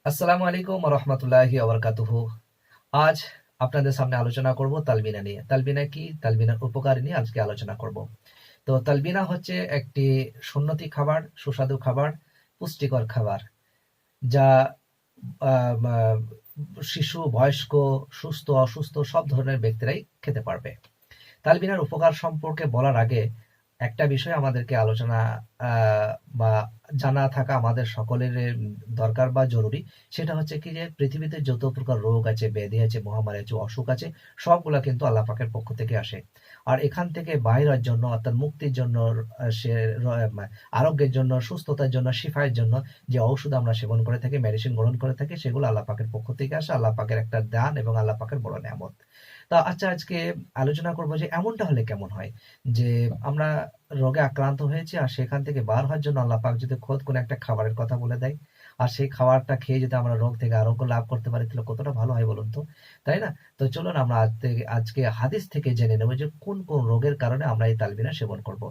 আসসালামু আলাইকুম রহমতুল্লাহি ওয়া আজ আপনাদের সামনে আলোচনা করব তালবিনা নিয়ে। তালবিনা কি, তালবিনার উপকার নিয়ে আজকে আলোচনা করব। তো তালবিনা হচ্ছে একটি সুন্নতি খাবার, সুস্বাদু খাবার, পুষ্টিকর খাবার, যা আহ, আহ, শিশু, বয়স্ক, সুস্থ অসুস্থ সব ধরনের ব্যক্তিরাই খেতে পারবে। তালবিনার উপকার সম্পর্কে বলার আগে একটা বিষয় আমাদেরকে আলোচনা আহ, বা জানা থাকা আমাদের সকলের দরকার বা জরুরি। সেটা হচ্ছে কি যে পৃথিবীতে যত প্রকার রোগ আছে, ব্যাধি আছে, মহামারী আছে, অসুখ আছে, সবগুলা কিন্তু আল্লাহ পাকের পক্ষ থেকে আসে। আর এখান থেকে বাইরের জন্য, অর্থাৎ মুক্তির জন্য, সে আরোগ্যের জন্য, সুস্থতার জন্য, শিফায়ের জন্য যে ঔষধ আমরা সেবন করে থাকি, মেডিসিন গ্রহণ করে থাকি, সেগুলো আল্লাহ পাকের পক্ষ থেকে আসে। আল্লাহ পাকের একটা দান এবং আল্লাহ পাকের বড় নিয়ামত। তা আচ্ছা, আজকে আলোচনা করবো যে এমনটা হলে কেমন হয় যে আমরা রোগে আক্রান্ত হয়েছি, আর সেখান থেকে বার হওয়ার জন্য আল্লাহ পাক যদি খোদ কোনো একটা খাবারের কথা বলে দেয়, আর সেই খাবারটা খেয়ে যদি আমরা রোগ থেকে আরোগ্য লাভ করতে পারি, তাহলে কতটা ভালো হয় বলুন তো, তাই না? তো চলুন আমরা আজকে হাদিস থেকে জেনে নেবো যে কোন কোন রোগের কারণে আমরা এই তালবিনা সেবন করব।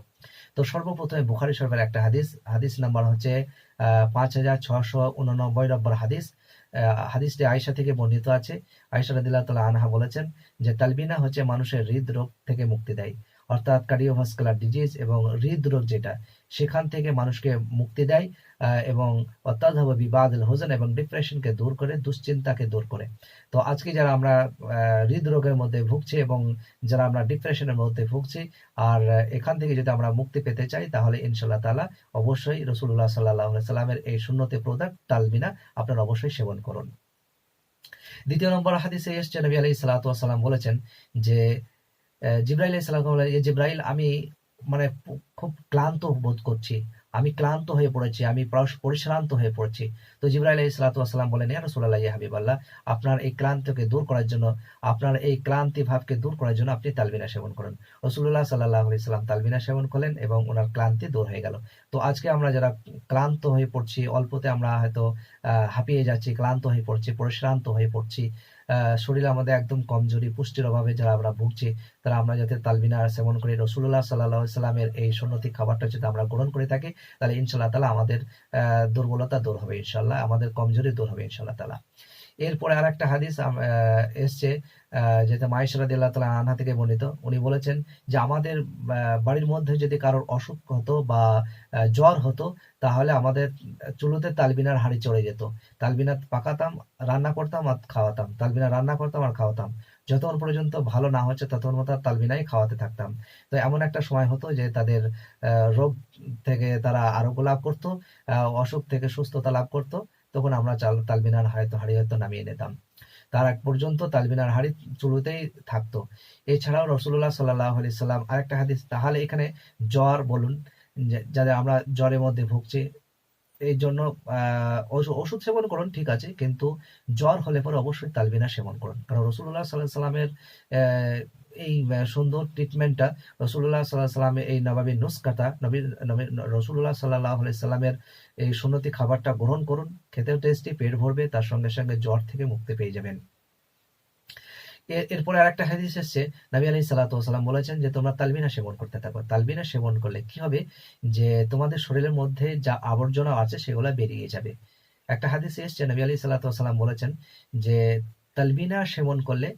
তো সর্বপ্রথমে বুখারী শরীফের একটা হাদিস, হাদিস নাম্বার হচ্ছে 5689 নম্বর হাদিস। হাদিসটি আয়েশা থেকে বর্ণিত আছে। আয়েশা রাদিয়াল্লাহু তাআলা আনহা বলেছেন যে তালবিনা হচ্ছে মানুষের হৃদরোগ থেকে মুক্তি দেয়, অর্থাৎ কার্ডিওভাস্কুলার ডিজিজ এবং হৃদরোগ যেটা, সেখান থেকে মানুষকে মুক্তি দেয়। এবং অত্যাধব বিবাদুল হোসেন এবং ডিপ্রেশনকে দূর করে, দুশ্চিন্তাকে দূর করে। তো আজকে যারা আমরা হৃদরোগের মধ্যে ভুগছি এবং যারা আমরা ডিপ্রেশনের মধ্যে ভুগছি, আর এখান থেকে যদি আমরা মুক্তি পেতে চাই, তাহলে ইনশাআল্লাহ তাআলা অবশ্যই রাসূলুল্লাহ সাল্লাল্লাহু আলাইহি সাল্লামের এই সুন্নতি প্রোডাক্ট তালবিনা আপনারা অবশ্যই সেবন করুন। দ্বিতীয় নম্বর হাদিসে এসছে, নবী আলাইহিস সালাতু ওয়াস সালাম বলেছেন যে জিবরাইল আলাইহিস সালাম বলে, জিবরাইল আমি মানে খুব ক্লান্ত বোধ করছি, আমি ক্লান্ত হয়ে পড়েছি, আমি পরিশ্রান্ত হয়ে পড়ছি। তো জিবরাইল আলাইহিস সালাতু ওয়াস সালাম বলেন, ইয়া রাসূলুল্লাহ, ইয়া হাবিবাল্লাহ, আপনার এই ক্লান্তকে দূর করার জন্য, আপনার এই ক্লান্তি ভাবকে দূর করার জন্য আপনি তালবিনা সেবন করুন। রাসূলুল্লাহ সাল্লাল্লাহু আলাইহি সাল্লাম তালবিনা সেবন করলেন এবং ওনার ক্লান্তি দূর হয়ে গেল। তো আজকে আমরা যারা ক্লান্ত হয়ে পড়ছি, অল্পতে আমরা হয়তো হাঁপিয়ে যাচ্ছি, ক্লান্ত হয়ে পড়ছি, পরিশ্রান্ত হয়ে পড়ছি, শরীরে আমাদের একদম কমজোরি, পুষ্টির অভাবে যারা আমরা ভুগছি, তারা আমরা যাতে তালবিনা সেবন করি, রাসূলুল্লাহ সাল্লাল্লাহু আলাইহি সাল্লামের এই সুন্নতি খাবারটা যদি আমরা গ্রহণ করে থাকি, তাহলে ইনশাআল্লাহ তাআলা আমাদের দুর্বলতা দূর হবে, ইনশাআল্লাহ আমাদের কমজোরি দূর হবে ইনশাআল্লাহ তাআলা। এরপরে আরেকটা হাদিস এসছে, যেটা আয়েশা রাদিয়াল্লাহু তাআলা আনহা থেকে বর্ণিত। উনি বলেছেন যে আমাদের বাড়ির মধ্যে যদি কারোর অসুখ হতো বা জ্বর হতো, তাহলে আমাদের চুলোতে তালবিনার হাঁড়ি চড়ে যেত, তালবিনা পাকাতাম, রান্না করতাম আর খাওয়াতাম, তালবিনা রান্না করতাম আর খাওয়াতাম, যতক্ষণ পর্যন্ত ভালো না হচ্ছে ততক্ষণ মতো তালবিনাই খাওয়াতে থাকতাম। তো এমন একটা সময় হতো যে তাদের রোগ থেকে তারা আরোগ্য লাভ করতো, অসুখ থেকে সুস্থতা লাভ করতো। তখন আমরা তালবিনার হাঁড়ি হয়তো নামিয়ে নিতাম, তার আগ পর্যন্ত তালবিনার হাঁড়ি চুলোতেই থাকতো। এছাড়াও রাসূলুল্লাহ সাল্লাল্লাহু আলাইহি সাল্লাম আরেকটা হাদিস, তাহলে এখানে জ্বর বলুন, যাদের আমরা জ্বরের মধ্যে ভুগছি, এই জন্য ওষুধ সেবন করুন, ঠিক আছে, কিন্তু জ্বর হলে পরে অবশ্যই তালবিনা সেবন করুন। কারণ রাসূলুল্লাহ সাল্লাল্লাহু আলাইহি সাল্লামের এই সুন্দর ট্রিটমেন্টটা, রাসূলুল্লাহ সাল্লাল্লাহু আলাইহি সাল্লামের এই নবাবী নুসখাটা, রাসূলুল্লাহ সাল্লাল্লাহু আলাইহি সাল্লামের এই সুন্নতি খাবারটা গ্রহণ করুন, খেতেও টেস্টি, পেট ভরবে, তার সঙ্গে সঙ্গে জ্বর থেকে মুক্তি পেয়ে যাবেন। এরপরে আরেকটা হাদিস এসছে, নবী আলাইহিস সালাতু ওয়াস সালাম বলেছেন যে তোমরা তালবিনা সেবন করতে থাকো। তালবিনা সেবন করলে কি হবে, যে তোমাদের শরীরের মধ্যে যা আবর্জনা আছে সেগুলো বেরিয়ে যাবে। একটা হাদিসে এসছে, নবী আলাইহিস সালাতু ওয়াস সালাম বলেছেন যে তালবিনা সেবন করলে,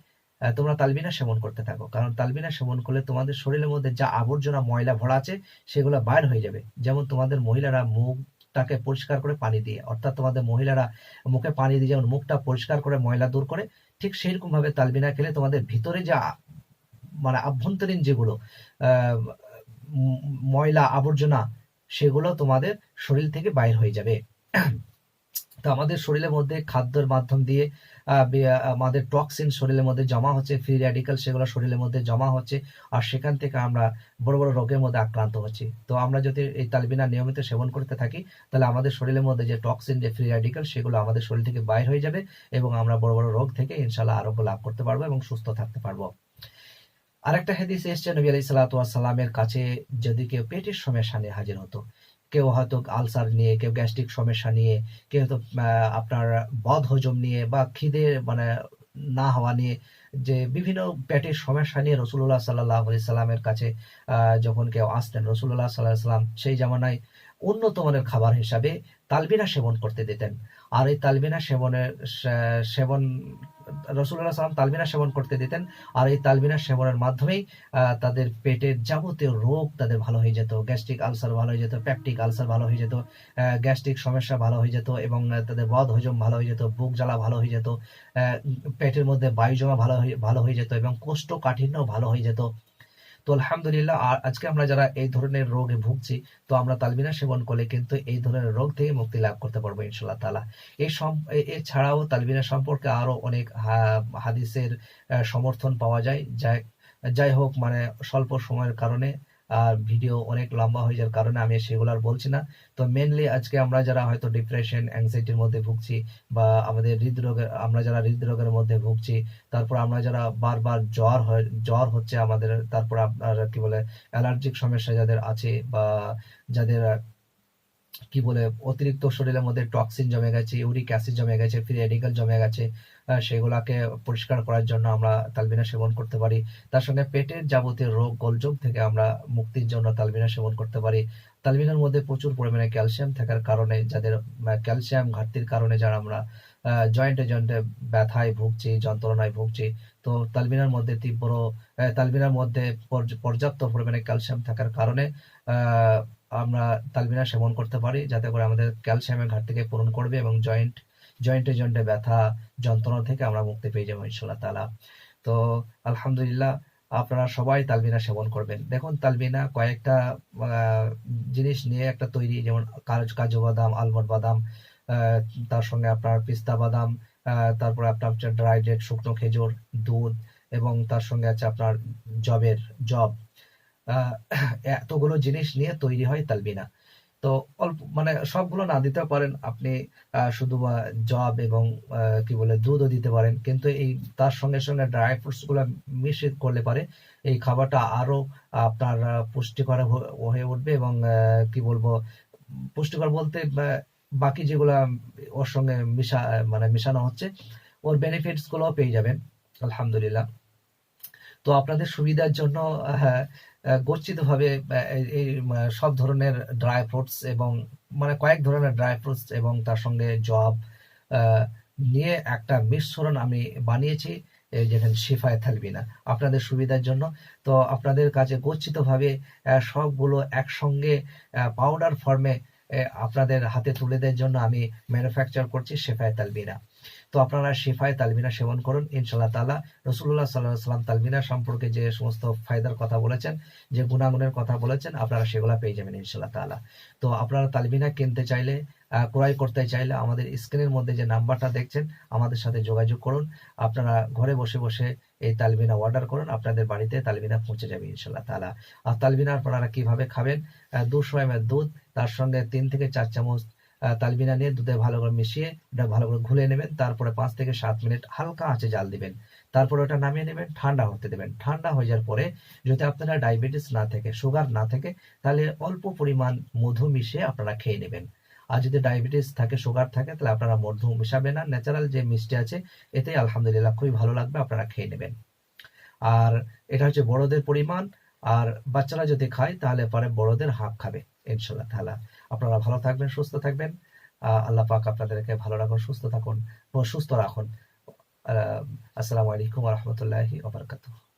তোমরা তালবিনা সেবন করতে থাকো, কারণ তালবিনা সেবন করলে তোমাদের শরীরের মধ্যে যা আবর্জনা, ময়লা ভরা আছে, সেগুলো বাইর হয়ে যাবে। যেমন তোমাদের মহিলারা মুখটাকে পরিষ্কার করে পানি দিয়ে, অর্থাৎ তোমাদের মহিলারা মুখে পানি দিয়ে যেমন মুখটা পরিষ্কার করে ময়লা দূর করে, ঠিক সেরকম ভাবে তালবিনা খেলে তোমাদের ভিতরে যা মানে আভ্যন্তরীণ যেগুলো আহ ময়লা আবর্জনা, সেগুলো তোমাদের শরীর থেকে বাইর হয়ে যাবে। তো আমাদের শরীরের মধ্যে খাদ্যের মাধ্যম দিয়ে আমাদের টক্সিন শরীরের মধ্যে জমা হচ্ছে, ফ্রি র্যাডিক্যাল সেগুলো শরীরের মধ্যে জমা হচ্ছে, আর সেখান থেকে আমরা বড় বড় রোগের মধ্যে আক্রান্ত হচ্ছি। তো আমরা যদি এই তালবিনা নিয়মিত সেবন করতে থাকি, তাহলে আমাদের শরীরের মধ্যে যে টক্সিন, যে ফ্রি র্যাডিক্যাল, সেগুলো আমাদের শরীর থেকে বাইর হয়ে যাবে এবং আমরা বড় বড় রোগ থেকে ইনশাআল্লাহ আরোগ্য লাভ করতে পারবো এবং সুস্থ থাকতে পারবো। আরেকটা হাদিস এসছে, নবী আলাইহিস সালাতু ওয়াস সালামের কাছে যদি কেউ পেটের সমস্যা নিয়ে হাজির হতো, কেউ হয়তো আলসার নিয়ে, কেউ গ্যাস্ট্রিক সমস্যা নিয়ে, কেউ হয়তো আপনার বদ হজম নিয়ে বা খিদে মানে না হওয়া নিয়ে, যে বিভিন্ন পেটের সমস্যা নিয়ে রাসূলুল্লাহ সাল্লাল্লাহু আলাইহি সাল্লামের কাছে যখন কেউ আসতেন, রাসূলুল্লাহ সাল্লাল্লাহু আলাইহি সাল্লাম সেই জামানায় উন্নত মানের খাবার হিসাবে তালবিনা সেবন করতে দিতেন। আর এই তালবিনা সেবন রাসূলুল্লাহ সাল্লাম তালবিনা সেবন করতে দিতেন, আর এই তালবিনা সেবনের মাধ্যমেই তাদের পেটের যাবতীয় রোগ তাদের ভালো হয়ে যেত, গ্যাস্ট্রিক আলসার ভালো হয়ে যেত, পেপটিক আলসার ভালো হয়ে যেত, গ্যাস্ট্রিক সমস্যা ভালো হয়ে যেত, এবং তাদের বদ হজম ভালো হয়ে যেত, বুক জ্বালা ভালো হয়ে যেত, পেটের মধ্যে বায়ু জমা ভালো হয়ে যেত, এবং কোষ্ঠকাঠিন্য ভালো হয়ে যেত। তো আলহামদুলিল্লাহ, আর আজকে আমরা যারা এই ধরনের রোগে ভুগছি, তো আমরা তালবিনা সেবন করলে কিন্তু এই ধরনের রোগ থেকে মুক্তি লাভ করতে পারবো ইনশাল্লাহ তাআলা। এছাড়াও তালবিনা সম্পর্কে আরো অনেক হাদিসের সমর্থন পাওয়া যায়। যাই হোক, মানে স্বল্প সময়ের কারণে আর ভিডিও অনেক লম্বা হয়ে যাওয়ার কারণে আমি সেগুলো আর বলছি না। তো মেনলি আজকে আমরা যারা হয়তো ডিপ্রেশন, অ্যাংজাইটির মধ্যে ভুগছি, বা আমাদের আমরা যারা হৃদরোগের মধ্যে ভুগছি, তারপর আমরা যারা বারবার জ্বর হচ্ছে আমাদের, তারপর আপনার কি বলে অ্যালার্জিক সমস্যা যাদের আছে, বা যাদের কি বলে অতিরিক্ত শরীরের মধ্যে টক্সিন জমে গেছে, ইউরিক অ্যাসিড জমে গেছে, ফ্রি রেডিক্যাল জমে গেছে, সেগুলাকে পরিষ্কার করার জন্য আমরা তালবিনা সেবন করতে পারি। তার সঙ্গে পেটের যাবতীয় রোগ গোলযোগ থেকে আমরা মুক্তির জন্য তালবিনা সেবন করতে পারি। তালবিনার মধ্যে প্রচুর পরিমাণে ক্যালসিয়াম থাকার কারণে, যাদের ক্যালসিয়াম ঘাটতির কারণে যারা আমরা জয়েন্টে ব্যথায় ভুগছি, যন্ত্রণায় ভুগছি, তো তালবিনার মধ্যে পর্যাপ্ত পরিমাণে ক্যালসিয়াম থাকার কারণে আমরা তালবিনা সেবন করতে পারি, যাতে করে আমাদের ক্যালসিয়ামের ঘাটতিকে পূরণ করবে, এবং জয়েন্টে ব্যথা যন্ত্রণা থেকে আমরা মুক্তি পেয়ে যাবো ইনশাআল্লাহ তাআলা। তো আলহামদুলিল্লাহ, আপনারা সবাই তালবিনা সেবন করবেন। দেখুন, তালবিনা কয়েকটা জিনিস নিয়ে একটা তৈরি, যেমন কাজু বাদাম, আলমন্ড বাদাম, তার সঙ্গে আপনার পিস্তা বাদাম, তারপরে আপনার হচ্ছে ড্রাই ডেট শুকনো খেজুর, দুধ, এবং তার সঙ্গে আছে আপনার জব। এতগুলো জিনিস নিয়ে তৈরি হয় তালবিনা। তো অল্প, মানে সবগুলো না দিতে পারেন আপনি, শুধু জব এবং কি বলে দুধও দিতে পারেন, কিন্তু এই তার সঙ্গে সঙ্গে ড্রাই ফ্রুটস গুলা মিশে করলে পারে এই খাবারটা আরো আপনার পুষ্টিকর হয়ে উঠবে, এবং কি বলবো, পুষ্টিকর বলতে বাকি যেগুলা ওর সঙ্গে মেশানো হচ্ছে, ওর বেনিফিটস গুলো পেয়ে যাবেন আলহামদুলিল্লাহ। তো আপনাদের সুবিধার জন্য গচ্ছিতভাবে এই সব ধরনের ড্রাই ফ্রুটস, এবং মানে কয়েক ধরনের ড্রাই ফ্রুটস এবং তার সঙ্গে জব নিয়ে একটা মিশ্রণ আমি বানিয়েছি, যেখানে শিফায়ে তালবিনা আপনাদের সুবিধার জন্য। তো আপনাদের কাছে গচ্ছিতভাবে সবগুলো একসঙ্গে পাউডার ফর্মে আপনাদের হাতে তুলে দেওয়ার জন্য আমি ম্যানুফ্যাকচার করছি শিফায়ে তালবিনা। তো আপনারা শিফায়ে তালবিনা সেবন করুন ইনশাআল্লাহ তাআলা। রাসূলুল্লাহ সাল্লাল্লাহু আলাইহি ওয়াসাল্লাম তালবিনা সম্পর্কে যে সমস্ত ফায়দার কথা বলেছেন, যে গুণাগুণের কথা বলেছেন, আপনারা সেগুলা পেয়ে যাবেন ইনশাআল্লাহ তাআলা। তো আপনারা তালবিনা কিনতে চাইলে, ক্রয় করতে চাইলে, আমাদের স্ক্রিনের মধ্যে যে নাম্বারটা দেখছেন, আমাদের সাথে যোগাযোগ করুন। আপনারা ঘরে বসে বসে এই তালবিনা অর্ডার করুন, আপনাদের বাড়িতে তালবিনা পৌঁছে যাবে ইনশাআল্লাহ তাআলা। আর তালবিনা আপনারা কিভাবে খাবেন, 200 ml দুধ, তার সঙ্গে 3 থেকে 4 চামচ তালবিনা নিয়ে দুধে ভালো করে মিশিয়ে ওটা ভালো করে ঘুলে নেবেন। তারপরে 5 থেকে 7 মিনিট হালকা আঁচে জাল দিবেন। তারপরে ওটা নামিয়ে নেবেন, ঠান্ডা হতে দেবেন। ঠান্ডা হয়ে যাওয়ার পরে যদি আপনারা ডায়াবেটিস না থাকে, সুগার না থাকে, তাহলে অল্প পরিমাণ মধু মিশিয়ে আপনারা খেয়ে নেবেন। আর যদি ডায়াবেটিস থাকে, সুগার থাকে, তাহলে আপনারা মধু মিশাবেন না, ন্যাচারাল যে মিষ্টি আছে এতেই আলহামদুলিল্লাহ খুবই ভালো লাগবে, আপনারা খেয়ে নেবেন। আর এটা হচ্ছে বড়দের পরিমাণ, আর বাচ্চারা যদি খায় তাহলে পরে বড়দের হাফ খাবে ইনশাআল্লাহ তাআলা। আপনারা ভালো থাকবেন, সুস্থ থাকবেন। আল্লাহ পাক আপনাদেরকে ভালো রাখুন, সুস্থ রাখুন। আসসালামু আলাইকুম ওয়া রাহমাতুল্লাহি ওয়া বারাকাতুহু।